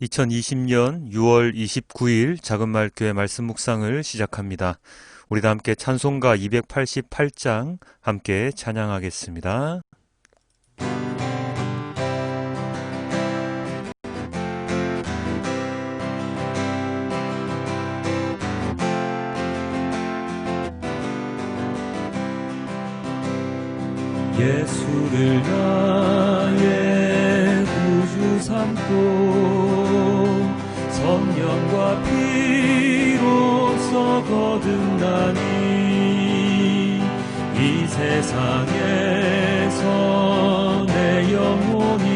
2020년 6월 29일 작은말교회 말씀 묵상을 시작합니다. 우리 다 함께 찬송가 288장 함께 찬양하겠습니다. 예수를 나의 구주 삼고 성령과 피로써 거듭나니 이 세상에서 내 영혼이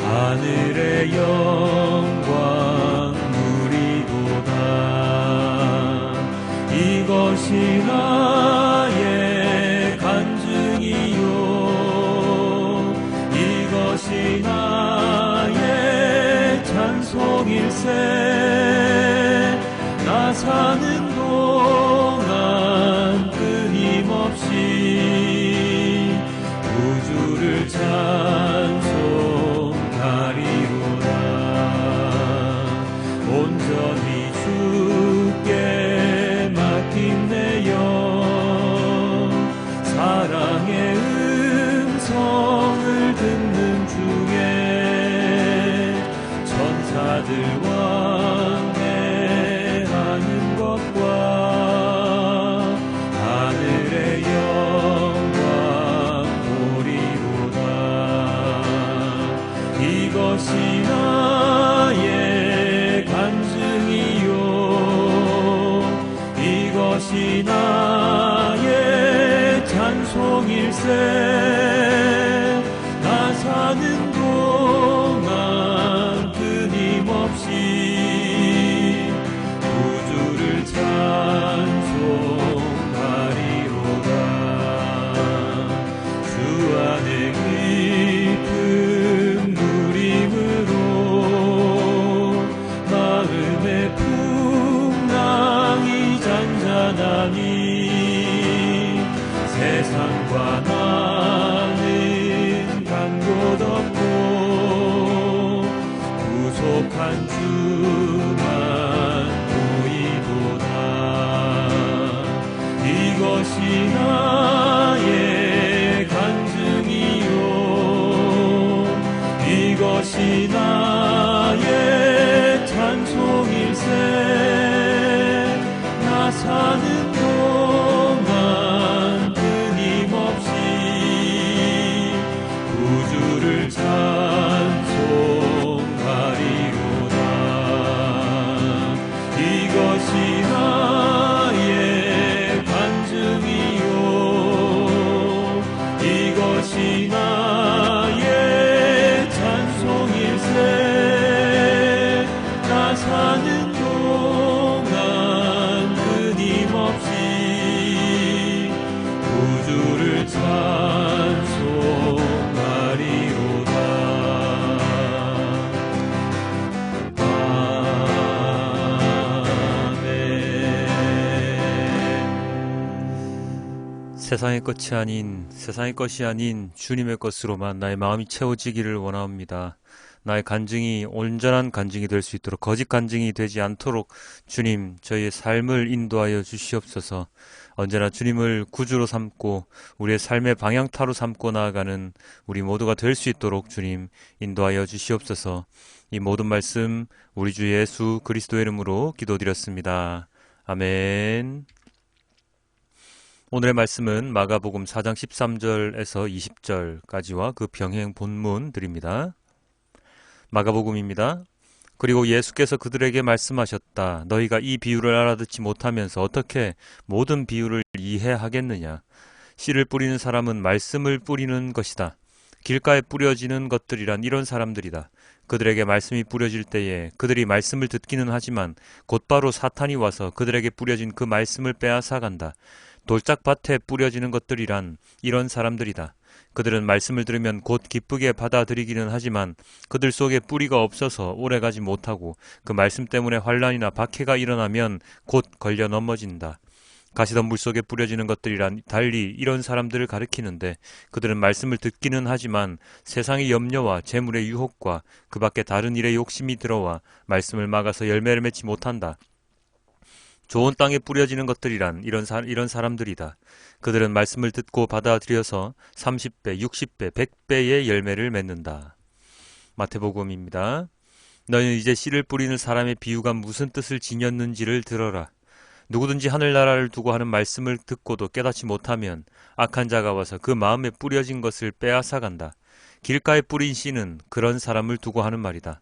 하늘의 영광 누리도다. 이것이 나의 간증이요 이것이 나의 찬송일세. 나 사는 동안 끊임없이 우주를 찬송하리로다. 온전히 주께 맡긴 내 영 사랑의 음성을 듣는 중에 천사들 왕래하는 것과 하늘의 영광 보리로다. 이것이 나의 간증이요 이것이 나의 찬송일세. 나 사는 동안 끊임없이 우주를 찬송하리로다. 주 안에 깊은 누림으로 마음의 풍랑이 잔잔하니 세상과 나는 간 곳 없고 구속한 주만 보이도다. 이것이 나의 간증이요 이것이 나의 찬송일세. 나 사는 동안 끊임없이 우주를 찬송하리로다. 이것이 나의 간증이요 이것이 나의 찬송일세. 나 사는 동안 끊임없이 우주를 찬송하리로다. 아멘. 세상의 것이 아닌 주님의 것으로만 나의 마음이 채워지기를 원합니다. 나의 간증이 온전한 간증이 될 수 있도록 거짓 간증이 되지 않도록 주님 저희의 삶을 인도하여 주시옵소서. 언제나 주님을 구주로 삼고 우리의 삶의 방향타로 삼고 나아가는 우리 모두가 될 수 있도록 주님 인도하여 주시옵소서. 이 모든 말씀 우리 주 예수 그리스도의 이름으로 기도드렸습니다. 아멘. 오늘의 말씀은 마가복음 4장 13절에서 20절까지와 그 병행 본문들입니다. 마가복음입니다. 그리고 예수께서 그들에게 말씀하셨다. 너희가 이 비유를 알아듣지 못하면서 어떻게 모든 비유를 이해하겠느냐. 씨를 뿌리는 사람은 말씀을 뿌리는 것이다. 길가에 뿌려지는 것들이란 이런 사람들이다. 그들에게 말씀이 뿌려질 때에 그들이 말씀을 듣기는 하지만 곧바로 사탄이 와서 그들에게 뿌려진 그 말씀을 빼앗아간다. 돌짝밭에 뿌려지는 것들이란 이런 사람들이다. 그들은 말씀을 들으면 곧 기쁘게 받아들이기는 하지만 그들 속에 뿌리가 없어서 오래가지 못하고 그 말씀 때문에 환난이나 박해가 일어나면 곧 걸려 넘어진다. 가시덤불 속에 뿌려지는 것들이란 달리 이런 사람들을 가리키는데 그들은 말씀을 듣기는 하지만 세상의 염려와 재물의 유혹과 그 밖에 다른 일에 욕심이 들어와 말씀을 막아서 열매를 맺지 못한다. 좋은 땅에 뿌려지는 것들이란 이런 사람들이다. 그들은 말씀을 듣고 받아들여서 30배, 60배, 100배의 열매를 맺는다. 마태복음입니다. 너희는 이제 씨를 뿌리는 사람의 비유가 무슨 뜻을 지녔는지를 들어라. 누구든지 하늘나라를 두고 하는 말씀을 듣고도 깨닫지 못하면 악한 자가 와서 그 마음에 뿌려진 것을 빼앗아간다. 길가에 뿌린 씨는 그런 사람을 두고 하는 말이다.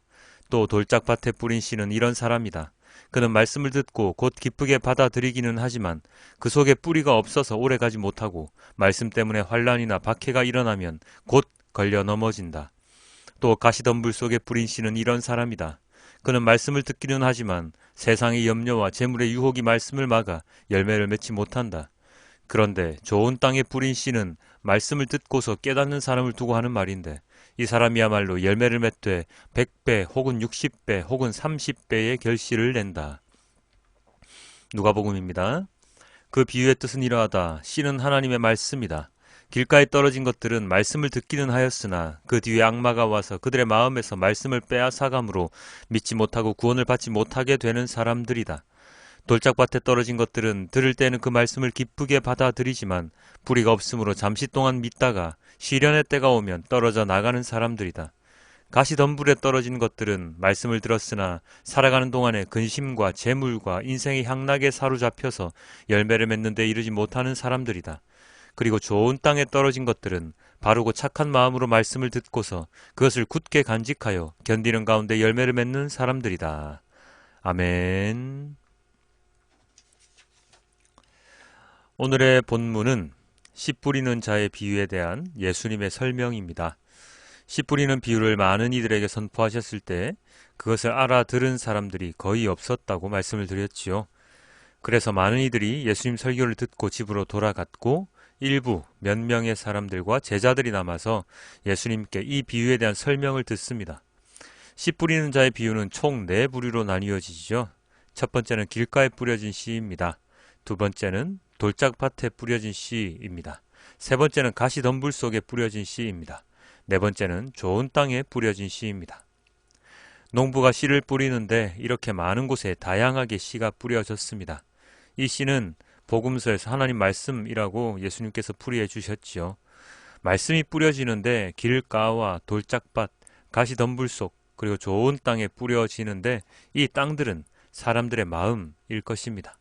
또 돌짝밭에 뿌린 씨는 이런 사람이다. 그는 말씀을 듣고 곧 기쁘게 받아들이기는 하지만 그 속에 뿌리가 없어서 오래가지 못하고 말씀 때문에 환란이나 박해가 일어나면 곧 걸려 넘어진다. 또 가시덤불 속에 뿌린 씨는 이런 사람이다. 그는 말씀을 듣기는 하지만 세상의 염려와 재물의 유혹이 말씀을 막아 열매를 맺지 못한다. 그런데 좋은 땅에 뿌린 씨는 말씀을 듣고서 깨닫는 사람을 두고 하는 말인데 이 사람이야말로 열매를 맺되 100배 혹은 60배 혹은 30배의 결실을 낸다. 누가복음입니다. 그 비유의 뜻은 이러하다. 씨는 하나님의 말씀이다. 길가에 떨어진 것들은 말씀을 듣기는 하였으나 그 뒤에 악마가 와서 그들의 마음에서 말씀을 빼앗아감으로 믿지 못하고 구원을 받지 못하게 되는 사람들이다. 돌짝밭에 떨어진 것들은 들을 때는 그 말씀을 기쁘게 받아들이지만 뿌리가 없으므로 잠시 동안 믿다가 시련의 때가 오면 떨어져 나가는 사람들이다. 가시덤불에 떨어진 것들은 말씀을 들었으나 살아가는 동안에 근심과 재물과 인생의 향락에 사로잡혀서 열매를 맺는 데 이르지 못하는 사람들이다. 그리고 좋은 땅에 떨어진 것들은 바르고 착한 마음으로 말씀을 듣고서 그것을 굳게 간직하여 견디는 가운데 열매를 맺는 사람들이다. 아멘. 오늘의 본문은 씨 뿌리는 자의 비유에 대한 예수님의 설명입니다. 씨 뿌리는 비유를 많은 이들에게 선포하셨을 때 그것을 알아들은 사람들이 거의 없었다고 말씀을 드렸지요. 그래서 많은 이들이 예수님 설교를 듣고 집으로 돌아갔고 일부 몇 명의 사람들과 제자들이 남아서 예수님께 이 비유에 대한 설명을 듣습니다. 씨 뿌리는 자의 비유는 총 4부류로 나뉘어지죠. 첫 번째는 길가에 뿌려진 씨입니다. 두 번째는 돌짝밭에 뿌려진 씨입니다. 세 번째는 가시덤불 속에 뿌려진 씨입니다. 네 번째는 좋은 땅에 뿌려진 씨입니다. 농부가 씨를 뿌리는데 이렇게 많은 곳에 다양하게 씨가 뿌려졌습니다. 이 씨는 복음서에서 하나님 말씀이라고 예수님께서 풀이해 주셨지요. 말씀이 뿌려지는데 길가와 돌짝밭, 가시덤불 속 그리고 좋은 땅에 뿌려지는데 이 땅들은 사람들의 마음일 것입니다.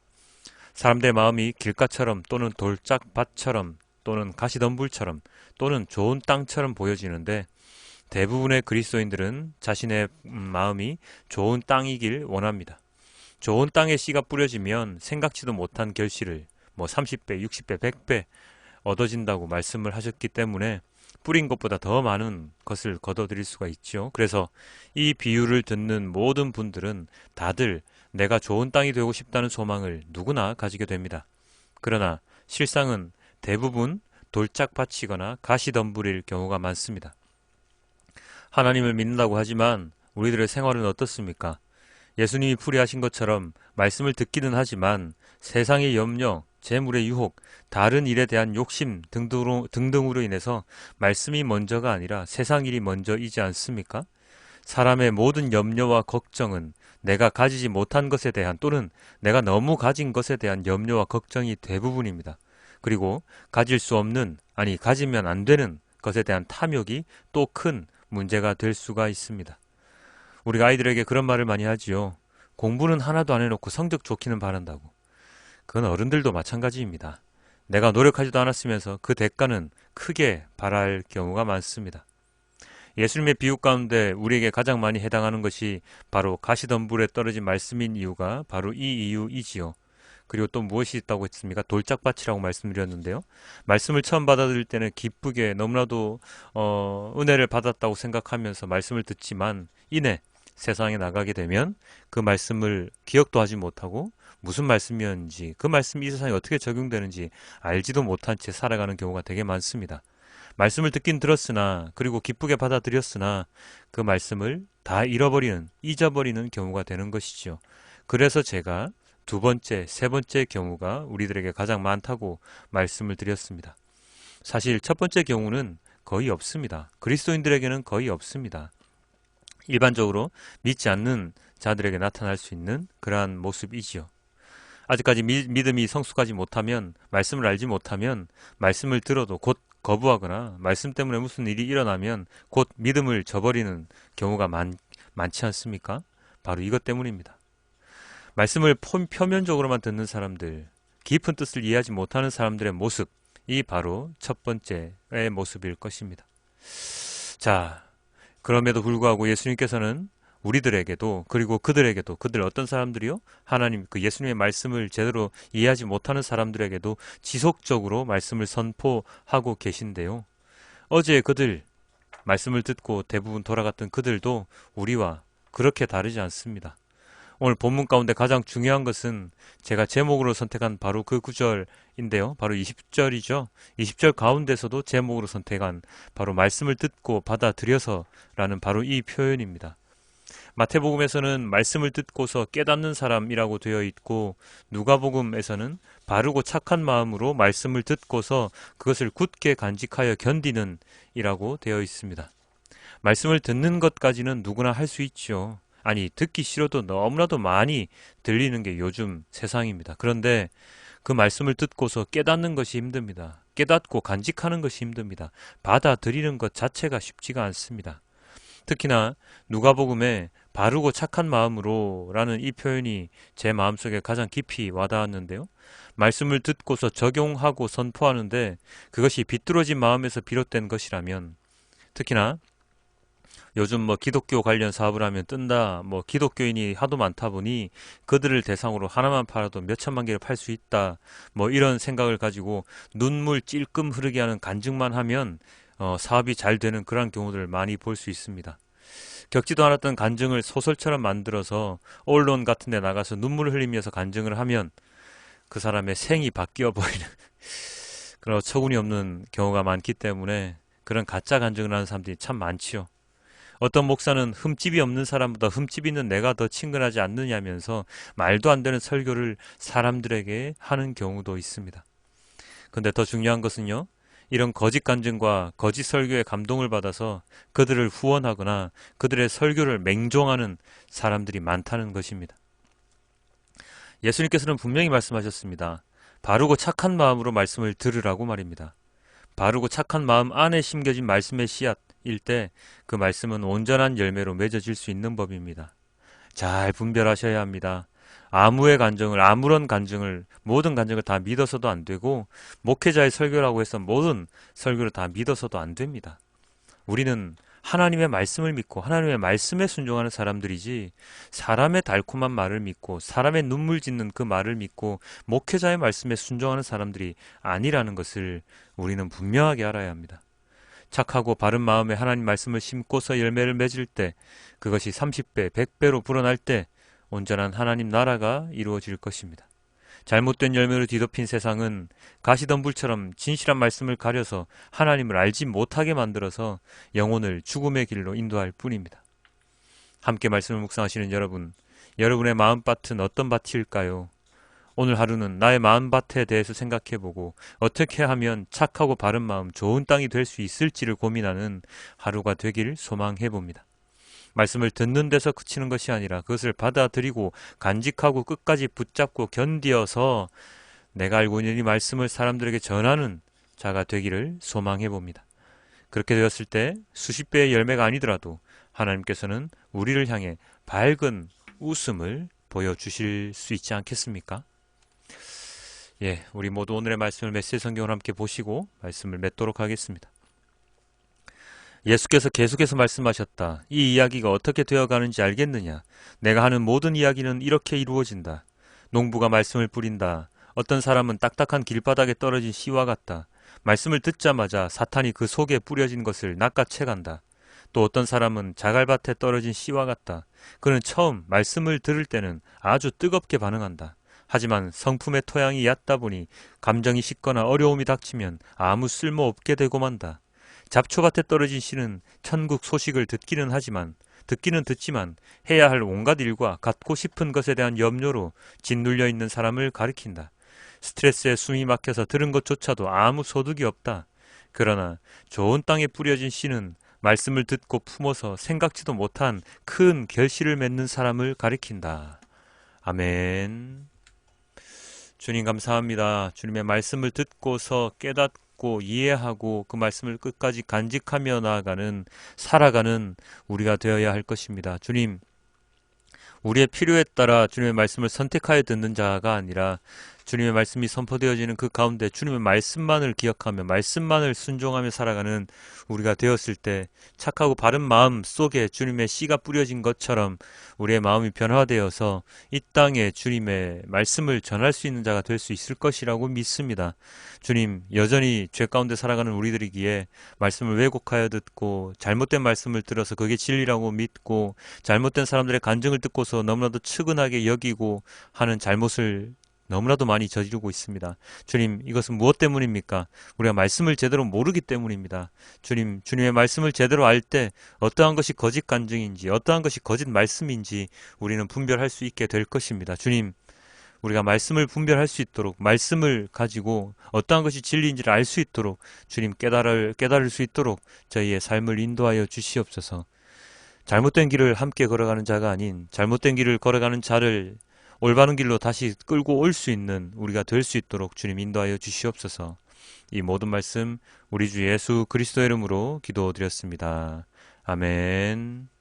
사람들의 마음이 길가처럼 또는 돌짝밭처럼 또는 가시덤불처럼 또는 좋은 땅처럼 보여지는데 대부분의 그리스도인들은 자신의 마음이 좋은 땅이길 원합니다. 좋은 땅에 씨가 뿌려지면 생각지도 못한 결실을 30배, 60배, 100배 얻어진다고 말씀을 하셨기 때문에 뿌린 것보다 더 많은 것을 거둬들일 수가 있죠. 그래서 이 비유를 듣는 모든 분들은 다들 내가 좋은 땅이 되고 싶다는 소망을 누구나 가지게 됩니다. 그러나 실상은 대부분 돌짝밭이거나 가시덤불일 경우가 많습니다. 하나님을 믿는다고 하지만 우리들의 생활은 어떻습니까? 예수님이 풀이하신 것처럼 말씀을 듣기는 하지만 세상의 염려, 재물의 유혹, 다른 일에 대한 욕심 등등으로 인해서 말씀이 먼저가 아니라 세상 일이 먼저이지 않습니까? 사람의 모든 염려와 걱정은 내가 가지지 못한 것에 대한 또는 내가 너무 가진 것에 대한 염려와 걱정이 대부분입니다. 그리고 가질 수 없는, 가지면 안 되는 것에 대한 탐욕이 또 큰 문제가 될 수가 있습니다. 우리가 아이들에게 그런 말을 많이 하지요. 공부는 하나도 안 해놓고 성적 좋기는 바란다고. 그건 어른들도 마찬가지입니다. 내가 노력하지도 않았으면서 그 대가는 크게 바랄 경우가 많습니다. 예수님의 비유 가운데 우리에게 가장 많이 해당하는 것이 바로 가시덤불에 떨어진 말씀인 이유가 바로 이 이유이지요. 그리고 또 무엇이 있다고 했습니까? 돌짝밭이라고 말씀드렸는데요. 말씀을 처음 받아들일 때는 기쁘게 너무나도 은혜를 받았다고 생각하면서 말씀을 듣지만 이내 세상에 나가게 되면 그 말씀을 기억도 하지 못하고 무슨 말씀이었는지 그 말씀이 이 세상에 어떻게 적용되는지 알지도 못한 채 살아가는 경우가 되게 많습니다. 말씀을 듣긴 들었으나 그리고 기쁘게 받아들였으나 그 말씀을 다 잊어버리는 경우가 되는 것이죠. 그래서 제가 두 번째, 세 번째 경우가 우리들에게 가장 많다고 말씀을 드렸습니다. 사실 첫 번째 경우는 거의 없습니다. 그리스도인들에게는 거의 없습니다. 일반적으로 믿지 않는 자들에게 나타날 수 있는 그러한 모습이지요. 아직까지 믿음이 성숙하지 못하면, 말씀을 알지 못하면 말씀을 들어도 곧 거부하거나 말씀 때문에 무슨 일이 일어나면 곧 믿음을 저버리는 경우가 많지 않습니까? 바로 이것 때문입니다. 말씀을 표면적으로만 듣는 사람들, 깊은 뜻을 이해하지 못하는 사람들의 모습이 바로 첫 번째의 모습일 것입니다. 자, 그럼에도 불구하고 예수님께서는 우리들에게도, 그리고 그들에게도, 그들 어떤 사람들이요? 하나님, 그 예수님의 말씀을 제대로 이해하지 못하는 사람들에게도 지속적으로 말씀을 선포하고 계신데요. 어제 그들, 말씀을 듣고 대부분 돌아갔던 그들도 우리와 그렇게 다르지 않습니다. 오늘 본문 가운데 가장 중요한 것은 제가 제목으로 선택한 바로 그 구절인데요. 바로 20절이죠. 20절 가운데서도 제목으로 선택한 바로 말씀을 듣고 받아들여서라는 바로 이 표현입니다. 마태복음에서는 말씀을 듣고서 깨닫는 사람이라고 되어 있고, 누가복음에서는 바르고 착한 마음으로 말씀을 듣고서 그것을 굳게 간직하여 견디는 이라고 되어 있습니다. 말씀을 듣는 것까지는 누구나 할 수 있죠. 아니, 듣기 싫어도 너무나도 많이 들리는 게 요즘 세상입니다. 그런데 그 말씀을 듣고서 깨닫는 것이 힘듭니다. 깨닫고 간직하는 것이 힘듭니다. 받아들이는 것 자체가 쉽지가 않습니다. 특히나 누가복음에 바르고 착한 마음으로 라는 이 표현이 제 마음속에 가장 깊이 와닿았는데요. 말씀을 듣고서 적용하고 선포하는데 그것이 비뚤어진 마음에서 비롯된 것이라면, 특히나 요즘 기독교 관련 사업을 하면 뜬다, 기독교인이 하도 많다 보니 그들을 대상으로 하나만 팔아도 몇 천만 개를 팔 수 있다, 이런 생각을 가지고 눈물 찔끔 흐르게 하는 간증만 하면 사업이 잘 되는 그런 경우들을 많이 볼 수 있습니다. 겪지도 않았던 간증을 소설처럼 만들어서 언론 같은 데 나가서 눈물을 흘리면서 간증을 하면 그 사람의 생이 바뀌어 버리는 그런 어처구니 없는 경우가 많기 때문에 그런 가짜 간증을 하는 사람들이 참 많지요. 어떤 목사는 흠집이 없는 사람보다 흠집 있는 내가 더 친근하지 않느냐면서 말도 안 되는 설교를 사람들에게 하는 경우도 있습니다. 근데 더 중요한 것은요, 이런 거짓 간증과 거짓 설교에 감동을 받아서 그들을 후원하거나 그들의 설교를 맹종하는 사람들이 많다는 것입니다. 예수님께서는 분명히 말씀하셨습니다. 바르고 착한 마음으로 말씀을 들으라고 말입니다. 바르고 착한 마음 안에 심겨진 말씀의 씨앗일 때 그 말씀은 온전한 열매로 맺어질 수 있는 법입니다. 잘 분별하셔야 합니다. 아무런 간증을, 모든 간증을 다 믿어서도 안 되고, 목회자의 설교라고 해서 모든 설교를 다 믿어서도 안 됩니다. 우리는 하나님의 말씀을 믿고 하나님의 말씀에 순종하는 사람들이지, 사람의 달콤한 말을 믿고 사람의 눈물 짓는 그 말을 믿고 목회자의 말씀에 순종하는 사람들이 아니라는 것을 우리는 분명하게 알아야 합니다. 착하고 바른 마음에 하나님 말씀을 심고서 열매를 맺을 때, 그것이 30배, 100배로 불어날 때 온전한 하나님 나라가 이루어질 것입니다. 잘못된 열매로 뒤덮인 세상은 가시덤불처럼 진실한 말씀을 가려서 하나님을 알지 못하게 만들어서 영혼을 죽음의 길로 인도할 뿐입니다. 함께 말씀을 묵상하시는 여러분, 여러분의 마음밭은 어떤 밭일까요? 오늘 하루는 나의 마음밭에 대해서 생각해보고 어떻게 하면 착하고 바른 마음, 좋은 땅이 될 수 있을지를 고민하는 하루가 되길 소망해봅니다. 말씀을 듣는 데서 그치는 것이 아니라 그것을 받아들이고 간직하고 끝까지 붙잡고 견디어서 내가 알고 있는 이 말씀을 사람들에게 전하는 자가 되기를 소망해봅니다. 그렇게 되었을 때 수십 배의 열매가 아니더라도 하나님께서는 우리를 향해 밝은 웃음을 보여주실 수 있지 않겠습니까? 우리 모두 오늘의 말씀을 메시지 성경을 함께 보시고 말씀을 맺도록 하겠습니다. 예수께서 계속해서 말씀하셨다. 이 이야기가 어떻게 되어가는지 알겠느냐? 내가 하는 모든 이야기는 이렇게 이루어진다. 농부가 말씀을 뿌린다. 어떤 사람은 딱딱한 길바닥에 떨어진 씨와 같다. 말씀을 듣자마자 사탄이 그 속에 뿌려진 것을 낚아채간다. 또 어떤 사람은 자갈밭에 떨어진 씨와 같다. 그는 처음 말씀을 들을 때는 아주 뜨겁게 반응한다. 하지만 성품의 토양이 얕다 보니 감정이 식거나 어려움이 닥치면 아무 쓸모없게 되고 만다. 잡초밭에 떨어진 씨는 천국 소식을 듣기는 하지만 듣기는 듣지만 해야 할 온갖 일과 갖고 싶은 것에 대한 염려로 짓눌려 있는 사람을 가리킨다. 스트레스에 숨이 막혀서 들은 것조차도 아무 소득이 없다. 그러나 좋은 땅에 뿌려진 씨는 말씀을 듣고 품어서 생각지도 못한 큰 결실을 맺는 사람을 가리킨다. 아멘. 주님 감사합니다. 주님의 말씀을 듣고서 깨닫고 이해하고 그 말씀을 끝까지 간직하며 나아가는 살아가는 우리가 되어야 할 것입니다. 주님, 우리의 필요에 따라 주님의 말씀을 선택하여 듣는 자가 아니라 주님의 말씀이 선포되어지는 그 가운데 주님의 말씀만을 기억하며 말씀만을 순종하며 살아가는 우리가 되었을 때 착하고 바른 마음 속에 주님의 씨가 뿌려진 것처럼 우리의 마음이 변화되어서 이 땅에 주님의 말씀을 전할 수 있는 자가 될 수 있을 것이라고 믿습니다. 주님, 여전히 죄 가운데 살아가는 우리들이기에 말씀을 왜곡하여 듣고 잘못된 말씀을 들어서 그게 진리라고 믿고 잘못된 사람들의 간증을 듣고서 너무나도 측은하게 여기고 하는 잘못을 너무나도 많이 저지르고 있습니다. 주님, 이것은 무엇 때문입니까? 우리가 말씀을 제대로 모르기 때문입니다. 주님, 주님의 말씀을 제대로 알 때 어떠한 것이 거짓 간증인지 어떠한 것이 거짓 말씀인지 우리는 분별할 수 있게 될 것입니다. 주님, 우리가 말씀을 분별할 수 있도록 말씀을 가지고 어떠한 것이 진리인지를 알 수 있도록 주님 깨달을 수 있도록 저희의 삶을 인도하여 주시옵소서. 잘못된 길을 함께 걸어가는 자가 아닌 잘못된 길을 걸어가는 자를 올바른 길로 다시 끌고 올 수 있는 우리가 될 수 있도록 주님 인도하여 주시옵소서. 이 모든 말씀 우리 주 예수 그리스도의 이름으로 기도드렸습니다. 아멘.